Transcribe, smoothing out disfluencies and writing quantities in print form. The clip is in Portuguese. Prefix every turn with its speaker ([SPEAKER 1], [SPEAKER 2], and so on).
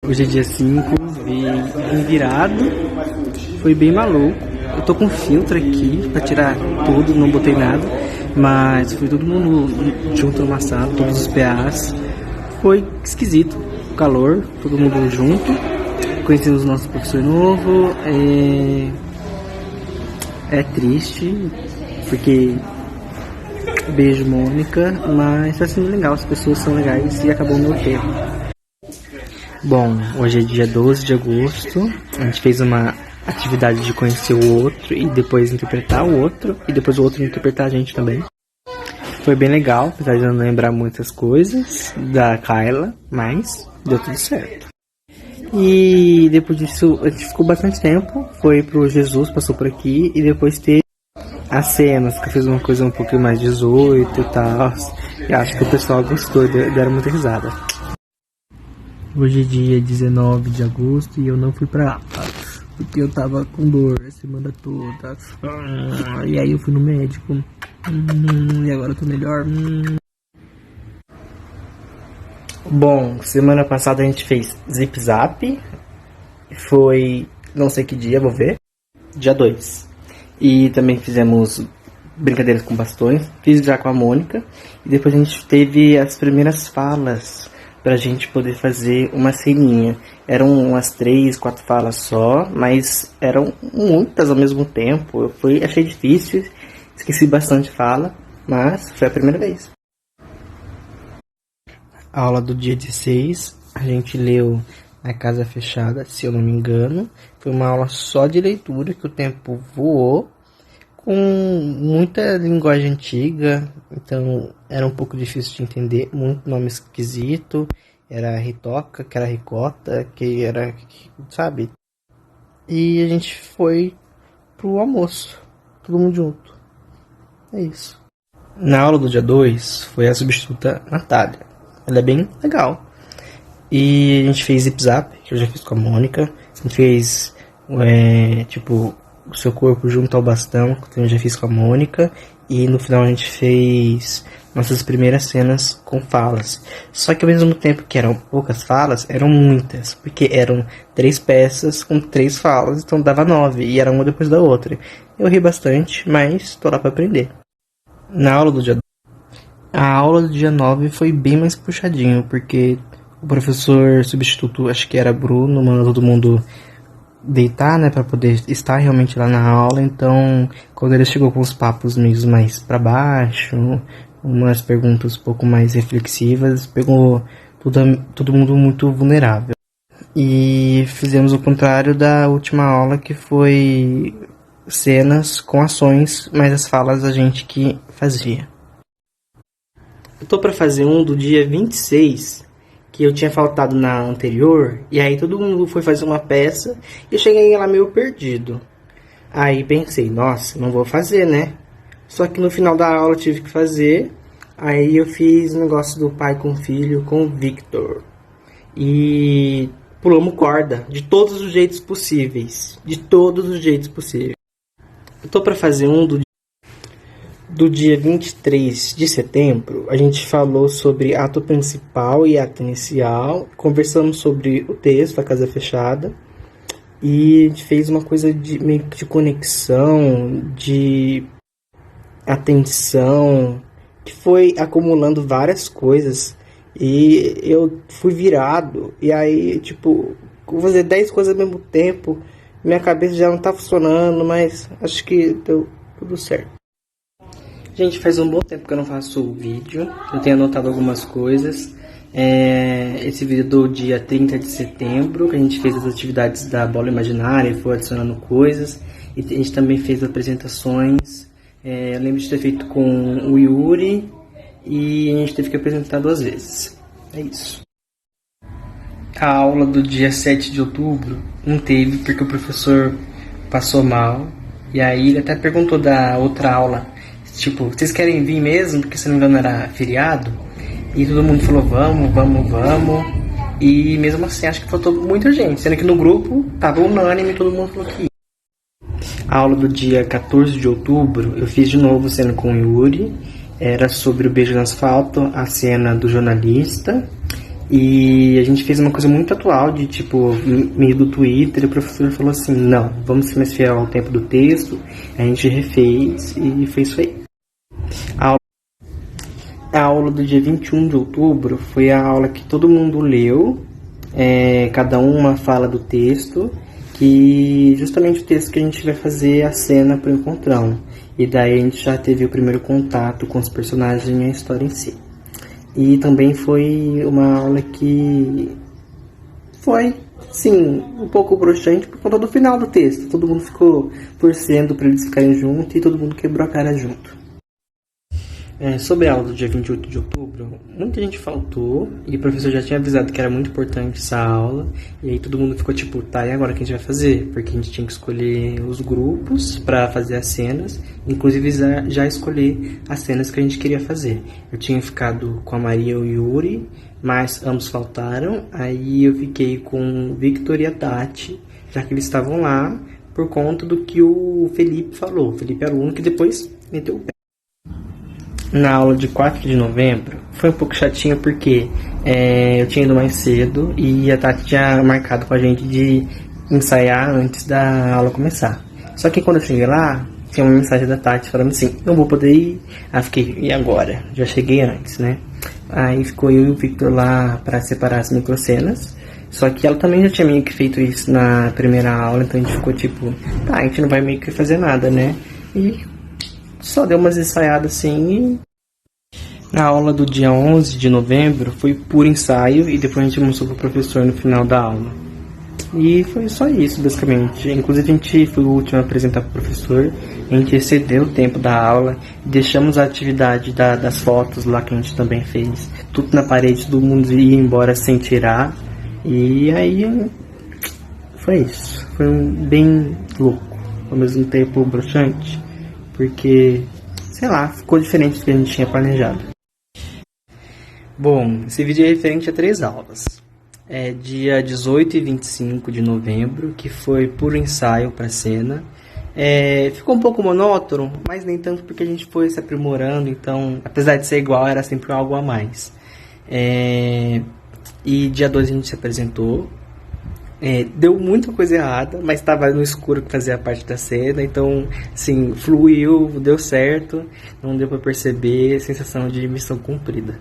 [SPEAKER 1] Hoje é dia 5, bem virado, foi bem maluco. Eu tô com filtro aqui pra tirar tudo, não botei nada, mas foi todo mundo junto numa sala, todos os PAs. Foi esquisito, o calor, todo mundo junto, conhecemos o nosso professor novo. É triste, porque beijo Mônica, mas tá sendo legal, as pessoas são legais e acabou o meu tempo. Bom, hoje é dia 12 de agosto, a gente fez uma atividade de conhecer o outro e depois interpretar o outro, e depois o outro interpretar a gente também. Foi bem legal, apesar de eu não lembrar muitas coisas da Kyla, mas deu tudo certo. E depois disso, a gente ficou bastante tempo, foi pro Jesus, passou por aqui, e depois teve as cenas, que fez uma coisa um pouquinho mais 18 e tal, e acho que o pessoal gostou, deram muita risada. Hoje é dia 19 de agosto e eu não fui pra aula, porque eu tava com dor a semana toda. E aí eu fui no médico. E agora eu tô melhor. Bom, semana passada a gente fez Zip Zap. Foi não sei que dia, vou ver. Dia 2. E também fizemos brincadeiras com bastões. Fiz já com a Mônica. E depois a gente teve as primeiras falas pra gente poder fazer uma ceninha. Eram umas 3, 4 falas só, mas eram muitas ao mesmo tempo. Achei difícil, esqueci bastante fala, mas foi a primeira vez. A aula do dia 16, a gente leu A Casa Fechada, se eu não me engano. Foi uma aula só de leitura, que o tempo voou, com muita linguagem antiga, então era um pouco difícil de entender, muito nome esquisito, era ritoca, que era ricota, que era, sabe? E a gente foi pro almoço, todo mundo junto, é isso. Na aula do dia 2 foi a substituta Natália, ela é bem legal, e a gente fez Zip Zap, que eu já fiz com a Mônica, a gente fez, o seu corpo junto ao bastão, que eu já fiz com a Mônica. E no final a gente fez nossas primeiras cenas com falas. Só que ao mesmo tempo que eram poucas falas, eram muitas. Porque eram 3 peças com 3 falas, então dava 9. E era uma depois da outra. Eu ri bastante, mas tô lá pra aprender. A aula do dia 9 foi bem mais puxadinho, porque o professor substituto, acho que era Bruno, mandou todo mundo deitar, né, para poder estar realmente lá na aula. Então, quando ele chegou com os papos meio mais para baixo, umas perguntas um pouco mais reflexivas, pegou todo mundo muito vulnerável. E fizemos o contrário da última aula, que foi cenas com ações, mas as falas a gente que fazia. Eu tô para fazer um do dia 26, que eu tinha faltado na anterior, e aí todo mundo foi fazer uma peça, e eu cheguei lá meio perdido. Aí pensei, nossa, não vou fazer, né? Só que no final da aula eu tive que fazer, aí eu fiz o negócio do pai com filho com o Victor. E pulamos corda, de todos os jeitos possíveis, Eu tô pra fazer um do dia 23 de setembro, a gente falou sobre ato principal e ato inicial, conversamos sobre o texto, A Casa Fechada, e a gente fez uma coisa meio de conexão, de atenção, que foi acumulando várias coisas, e eu fui virado, e aí, vou fazer 10 coisas ao mesmo tempo, minha cabeça já não tá funcionando, mas acho que deu tudo certo. Gente, faz um bom tempo que eu não faço vídeo, eu tenho anotado algumas coisas. Esse vídeo do dia 30 de setembro, que a gente fez as atividades da bola imaginária e foi adicionando coisas. E a gente também fez apresentações, eu lembro de ter feito com o Yuri, e a gente teve que apresentar 2 vezes. É isso. A aula do dia 7 de outubro não teve, porque o professor passou mal, e aí ele até perguntou da outra aula, vocês querem vir mesmo? Porque, se não me engano, era feriado. E todo mundo falou, vamos. E mesmo assim, acho que faltou muita gente. Sendo que no grupo, tava unânime e todo mundo falou que ia. A aula do dia 14 de outubro, eu fiz de novo cena com o Yuri. Era sobre o beijo no asfalto, a cena do jornalista. E a gente fez uma coisa muito atual, de tipo, meio do Twitter, e o professor falou assim, não, vamos ser mais fiel ao tempo do texto. A gente refez e foi isso aí. A aula do dia 21 de outubro foi a aula que todo mundo leu, cada uma fala do texto, que justamente o texto que a gente vai fazer a cena pro encontrão. E daí a gente já teve o primeiro contato com os personagens e a história em si. E também foi uma aula que foi, sim, um pouco broxante por conta do final do texto. Todo mundo ficou torcendo para eles ficarem juntos e todo mundo quebrou a cara junto. Sobre a aula do dia 28 de outubro, muita gente faltou e o professor já tinha avisado que era muito importante essa aula. E aí todo mundo ficou tipo, tá, e agora o que a gente vai fazer? Porque a gente tinha que escolher os grupos para fazer as cenas, inclusive já escolher as cenas que a gente queria fazer. Eu tinha ficado com a Maria e o Yuri, mas ambos faltaram. Aí eu fiquei com o Victor e a Tati, já que eles estavam lá, por conta do que o Felipe falou. O Felipe era o único que depois meteu o pé. Na aula de 4 de novembro, foi um pouco chatinho porque eu tinha ido mais cedo e a Tati tinha marcado com a gente de ensaiar antes da aula começar. Só que quando eu cheguei lá, tinha uma mensagem da Tati falando assim, não vou poder ir. Aí fiquei, e agora? Já cheguei antes, né? Aí ficou eu e o Victor lá para separar as microcenas. Só que ela também já tinha meio que feito isso na primeira aula, então a gente ficou tipo, tá, a gente não vai meio que fazer nada, né? E só deu umas ensaiadas assim. Na aula do dia 11 de novembro foi puro ensaio e depois a gente mostrou pro professor no final da aula. E foi só isso, basicamente. Inclusive a gente foi o último a apresentar pro professor, a gente excedeu o tempo da aula, deixamos a atividade das fotos lá que a gente também fez, tudo na parede, todo mundo ia embora sem tirar. E aí foi isso. Foi bem louco, ao mesmo tempo broxante, porque, sei lá, ficou diferente do que a gente tinha planejado. Bom, esse vídeo é referente a 3 aulas. Dia 18 e 25 de novembro, que foi puro ensaio para cena. Ficou um pouco monótono, mas nem tanto porque a gente foi se aprimorando, então, apesar de ser igual, era sempre algo a mais. E dia 2 a gente se apresentou. Deu muita coisa errada, mas estava no escuro que fazia parte da cena, então, assim, fluiu, deu certo, não deu para perceber, sensação de missão cumprida.